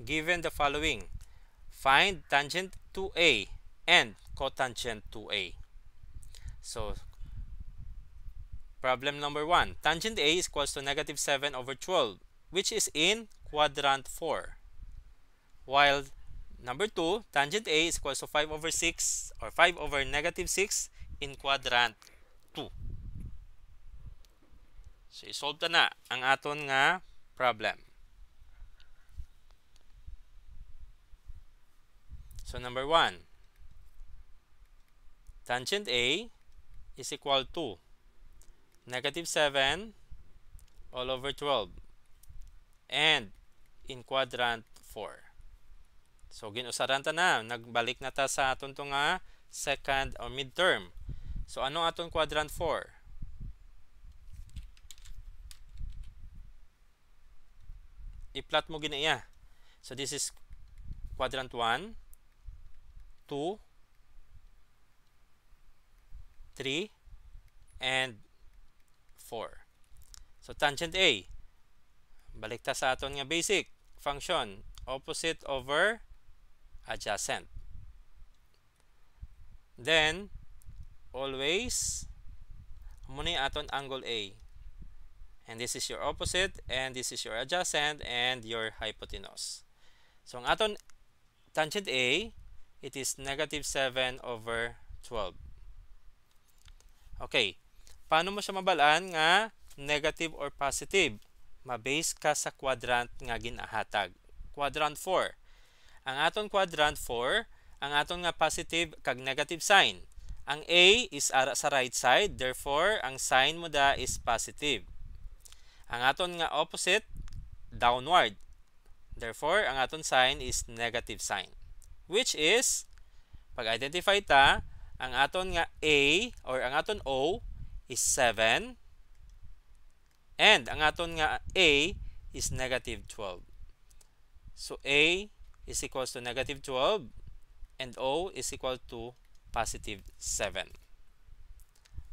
given the following. Find tangent to A and cotangent to A. So, problem number 1. Tangent A is equals to negative 7 over 12, which is in quadrant 4. While number 2, tangent A is equals to 5 over 6 or 5 over negative 6 in quadrant 2. So, isolve na ang aton nga problem. So, number 1, tangent A is equal to negative 7 all over 12 and in quadrant 4. So, ginusaran ta na. Nagbalik na ta sa aton to nga second or midterm. So, ano aton quadrant 4? I-plot mo ginaya. So, this is quadrant 1, 2, 3, and 4. So, tangent A. Balik ta sa aton nga basic function. Opposite over adjacent. Then, always, muna aton angle A. And this is your opposite, and this is your adjacent, and your hypotenuse. So, ang aton tangent A, it is negative 7 over 12. Okay. Paano mo siya mabalaan nga negative or positive? Ma-base ka sa quadrant nga ginahatag. Quadrant 4. Ang aton quadrant 4, ang aton nga positive kag negative sign. Ang A is ara sa right side, therefore ang sign mo da is positive. Ang aton nga opposite downward. Therefore ang aton sign is negative sign. Which is pag-identify ta, ang aton nga A or ang aton O is 7 and ang aton nga A is negative 12. So A is equals to negative 12 and O is equal to positive 7.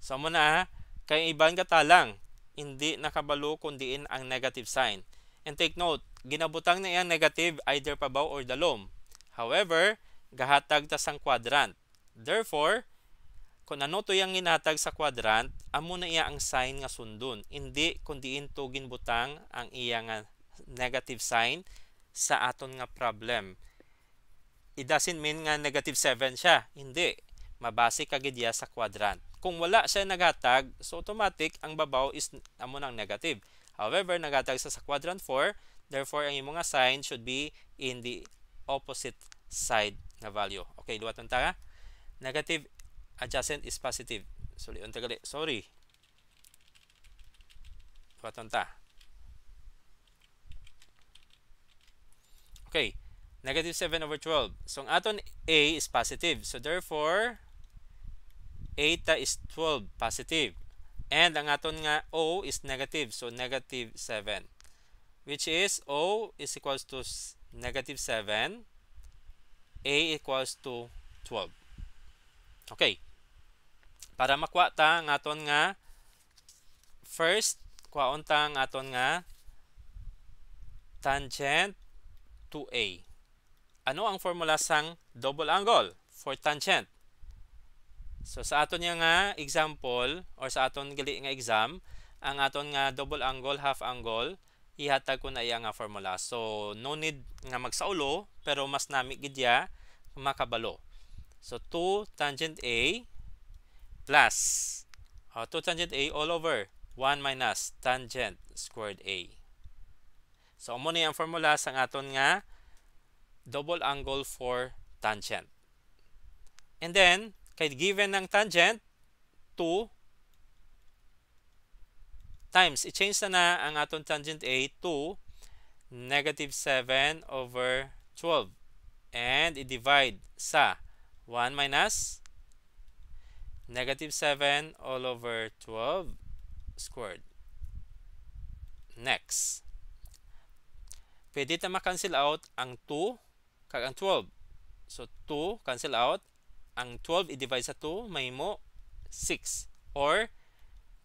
So muna kay ibang katalang hindi nakabalo kundiin ang negative sign. And take note, ginabutang na iyang negative either pabaw or dalom. However, gahatag ta sang quadrant. Therefore, kung ano to yung ginatag sa quadrant, amo na iya ang sign nga sundon. Hindi kundiin to ginbutang ang iya nga negative sign sa aton nga problem. It doesn't mean nga negative 7 siya. Hindi. Mabase kagid iya sa quadrant. Kung wala siya naghatag, so automatic ang babaw is amo nang negative. However, naghatag sa quadrant 4, therefore ang imong nga sign should be in the opposite side na value. Okay, luwatan ta. Negative adjacent is positive. Sorry. Luwatan ta. Okay. Negative 7 over 12. So, ang aton A is positive. So, therefore, eta is 12 positive. And ang aton nga O is negative. So, negative 7. Which is O is equals to negative 7. A equals to 12. Okay. Para makuha ta ang aton nga first, kuhaon ta ang aton nga tangent to A. Ano ang formula sang double angle for tangent? So sa aton nga example or sa aton gali nga exam, ang aton nga double angle, half angle, ihatag ko na iya nga formula. So no need nga magsaulo, pero mas nami gid ya makabalo. So 2 tangent A plus 2 tangent A all over 1 minus tangent squared A. So amo ni ang formula sang aton nga double angle for tangent. And then, kay given ng tangent, 2 times, i-change na ang aton tangent A to negative 7 over 12. And i-divide sa 1 minus negative 7 all over 12 squared. Next. Pwede ta ma-cancel out ang 2 kag ang 12. So 2 cancel out. Ang 12 i-divide sa 2 may mo 6 or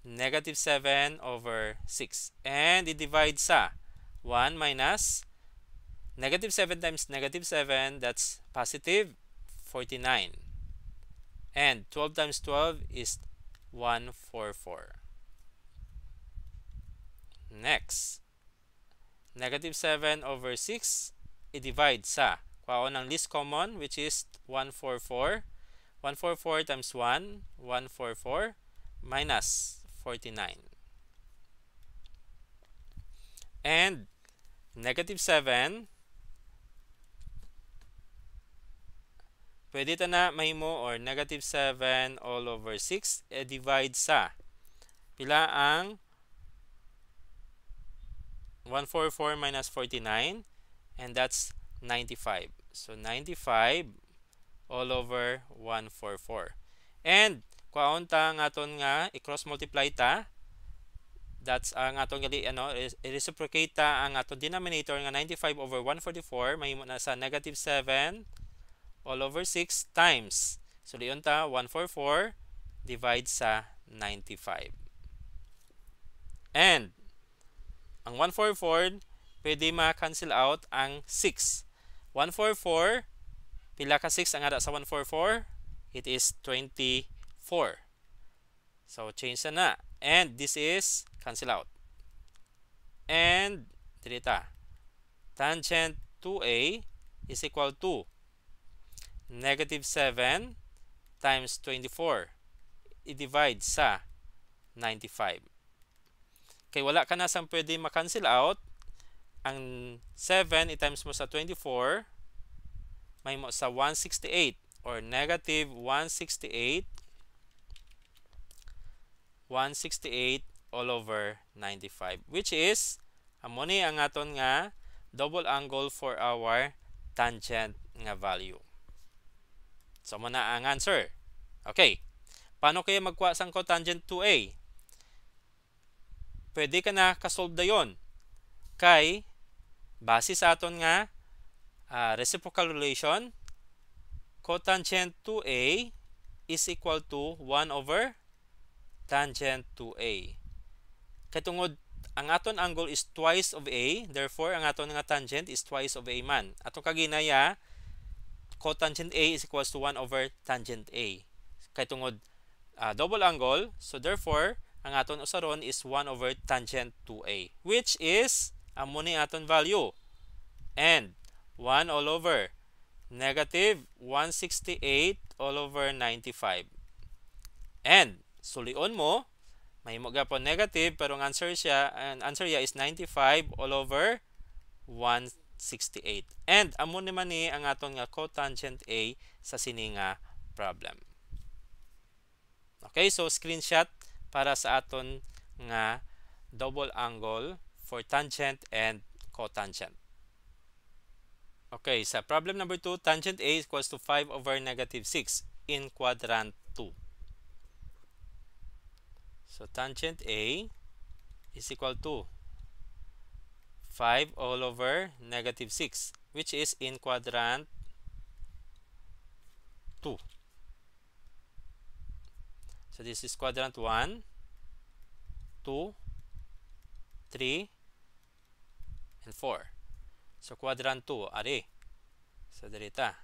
negative 7 over 6. And i-divide sa 1 minus Negative 7 times negative 7, that's positive 49. And 12 times 12 is 144. Next, negative 7 over 6, i-divide sa kuhaon ng least common, which is 144. 144 times 1, 144, minus 49. And negative 7, pwede ta na mahimo or negative 7 all over 6, i-divide sa pila ang 144 minus 49, and that's 95. So 95 all over 144. And kuhaon ta nga aton nga i-cross multiply ta. That's ang aton gali i-reciprocate ta ang aton denominator nga 95 over 144, mahimo na sa negative 7 all over 6 times. So diyon ta 144 divide sa 95. And ang 144 pwede ma-cancel out ang 6. 144, pila ka 6 ang ada sa 144? It is 24. So change na. And this is cancel out. And dirita, tangent 2a is equal to negative 7 times 24. I-divide sa 95. Kay wala ka na sang pwede ma-cancel out. Ang 7 i-times mo sa 24, may mo sa 168 or negative 168 all over 95, which is amo ni ang aton nga double angle for our tangent nga value. So mo na ang answer. Okay. Paano kaya magkuha sang cotangent 2a? Pwede ka na kasolve dayon kay base sa aton nga reciprocal relation, cotangent 2a is equal to 1 over tangent 2a. Kay tungod ang aton angle is twice of a, therefore ang aton nga tangent is twice of a man. Atong kaginaya, cotangent a is equals to 1 over tangent a. Kay tungod double angle, so therefore ang aton usaron is 1 over tangent 2a, which is amo ni aton value. And 1 all over negative 168 all over 95. And sulion mo, mahimo gapon negative pero ang answer niya is 95 all over 168. And amo naman ni ang aton nga cotangent a sa sini nga problem. Okay, so screenshot para sa aton nga double angle for tangent and cotangent. Okay, sa problem number 2, tangent A is equals to 5 over negative 6 in quadrant 2. So tangent A is equal to 5 all over negative 6, which is in quadrant 2. So this is quadrant 1, 2, 3, and 4. So quadrant 2, ari. So dirita.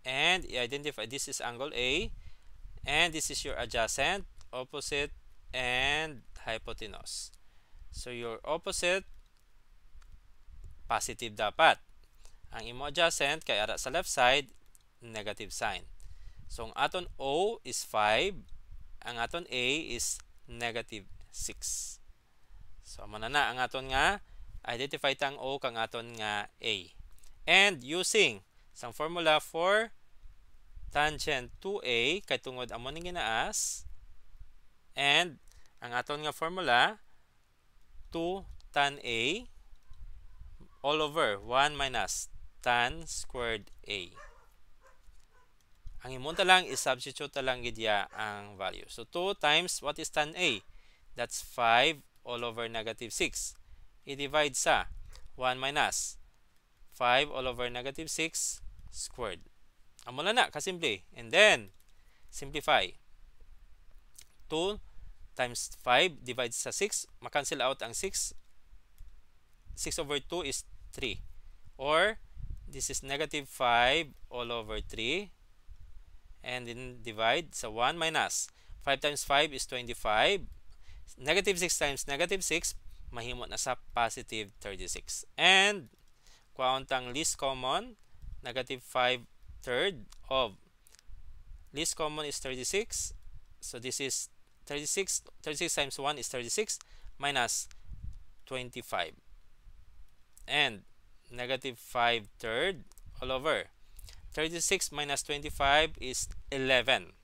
And i-identify, this is angle A, and this is your adjacent, opposite, and hypotenuse. So your opposite, positive dapat. Ang imo adjacent, kay ara sa left side, negative sign. So ang aton O is 5, ang aton A is negative 6. So muna na ang aton nga identify tang O kang aton nga A. And using sang formula for tangent 2A kay tungod amo ning ginaas, and ang aton nga formula 2 tan A all over 1 minus tan squared A. Ang imunta lang is substitute lang gidya ang value. So 2 times what is tan A? That's 5 all over negative 6. I-divide sa 1 minus 5 all over negative 6 squared. Amo na kasimple. And then simplify. 2 times 5 divides sa 6. Makancel out ang 6. 6 over 2 is 3. or this is negative 5 all over 3, and then divide sa 1 minus 5 times 5 is 25. Negative 6 times negative 6, mahimo na sa positive 36. And kuwauntang least common, negative 5 third of least common is 36. So this is 36 times 1 is 36 minus 25. And negative 5 third all over 36 minus 25 is 11.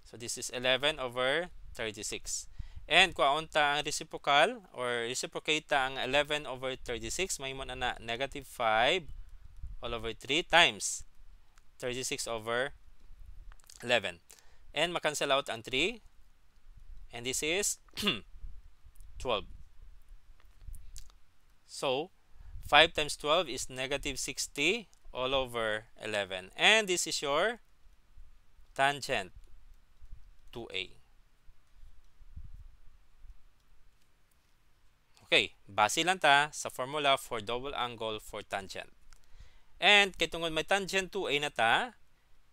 So this is 11 over 36. And kuaunta ang reciprocal or reciprocate ta ang 11 over 36, mahimo na negative 5 all over 3 times 36 over 11. And makancel out ang 3. And this is 12. So 5 times 12 is negative 60 all over 11. And this is your tangent 2A. Okay, base lang ta sa formula for double angle for tangent. And kay tungod may tangent 2A na ta,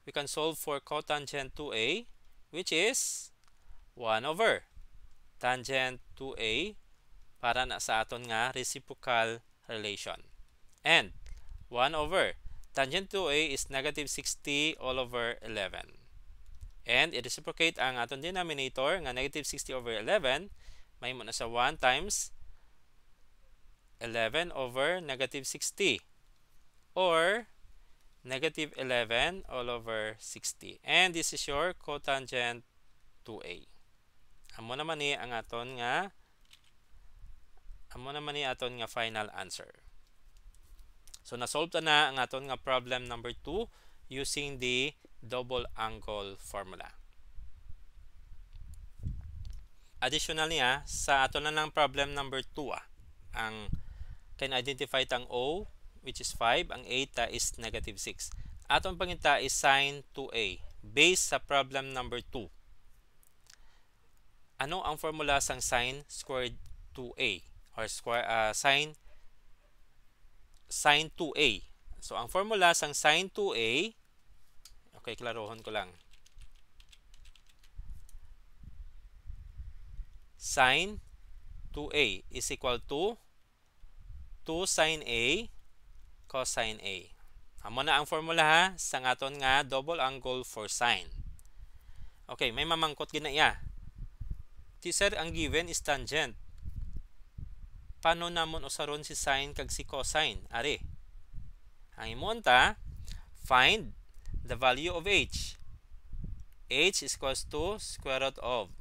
we can solve for cotangent 2A, which is 1 over tangent 2A para na sa aton nga reciprocal relation. And 1 over tangent 2A is negative 60 all over 11. And i-reciprocate ang aton denominator nga negative 60 over 11, mahimo na sa 1 times 11 over negative 60 or negative 11 all over 60. And this is your cotangent 2A. Amo naman ni ang aton nga final answer. So na-solve na ang aton nga problem number 2 using the double angle formula. Additionally, sa aton na ng problem number 2, ang can identify tang O, which is 5, ang A ta is negative 6. Aton panginta is sin 2A based sa problem number 2. Ano ang formula sang sin squared 2A or sin 2A? So ang formula sang sin 2A, okay, klarohon ko lang. Sin 2A is equal to 2 sin A cosine A. Amo na ang formula sang aton nga double angle for sine. Okay, may mamangkot gina iya. Teacher, ang given is tangent. Paano namon usaron si sine kag si cosine? Ari. Ang imong ta, find the value of h. H is equals to square root of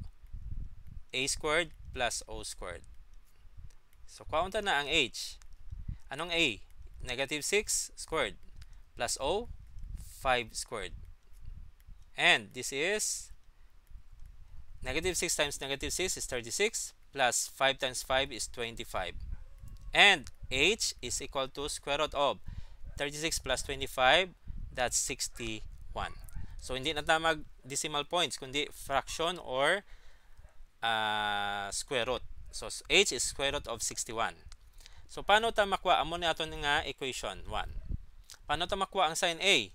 a squared plus o squared. So kaunta na ang h. Anong a? Negative 6 squared plus o 5 squared. And this is negative 6 times negative 6 is 36 plus 5 times 5 is 25. And h is equal to square root of 36 plus 25, that's 61. So hindi na tayo mag decimal points kundi fraction or square root. So h is square root of 61. So paano ta makuha amo ni aton nga equation 1? Paano ta makuha ang sin A?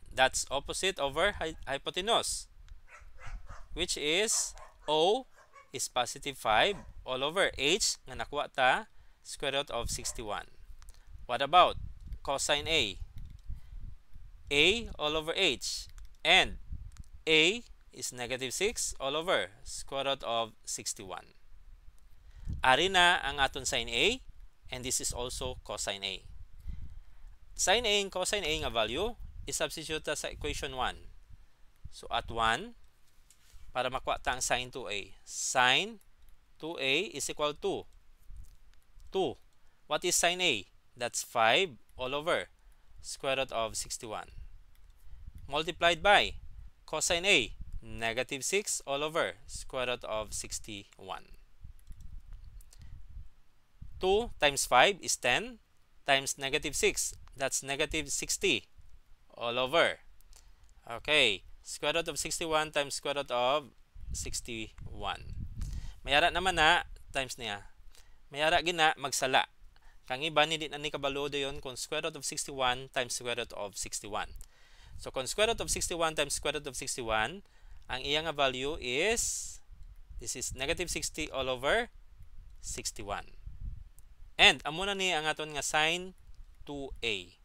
That's opposite over hypotenuse, which is O is positive 5 all over h nga nakuha ta square root of 61. What about cosine A? A all over h, and A is negative 6 all over square root of 61. Ari na ang aton sin A, and this is also cosine A. Sin A and cosine A nga value is substitute sa equation 1. So at 1, para makuha ta ang sin 2A. Sin 2A is equal to 2. What is sin A? That's 5 all over square root of 61. Multiplied by cosine A, negative 6 all over square root of 61. 2 times 5 is 10 times negative 6. That's negative 60 all over. Okay, square root of 61 times square root of 61. Mayara naman na times niya. Mayara gina magsala. Kang iba hindi na ni kabalo dayon kung square root of 61 times square root of 61. So kung square root of 61 times square root of 61, ang iya nga value is this is negative 60 all over 61. And amo na ni ang aton nga sign 2a.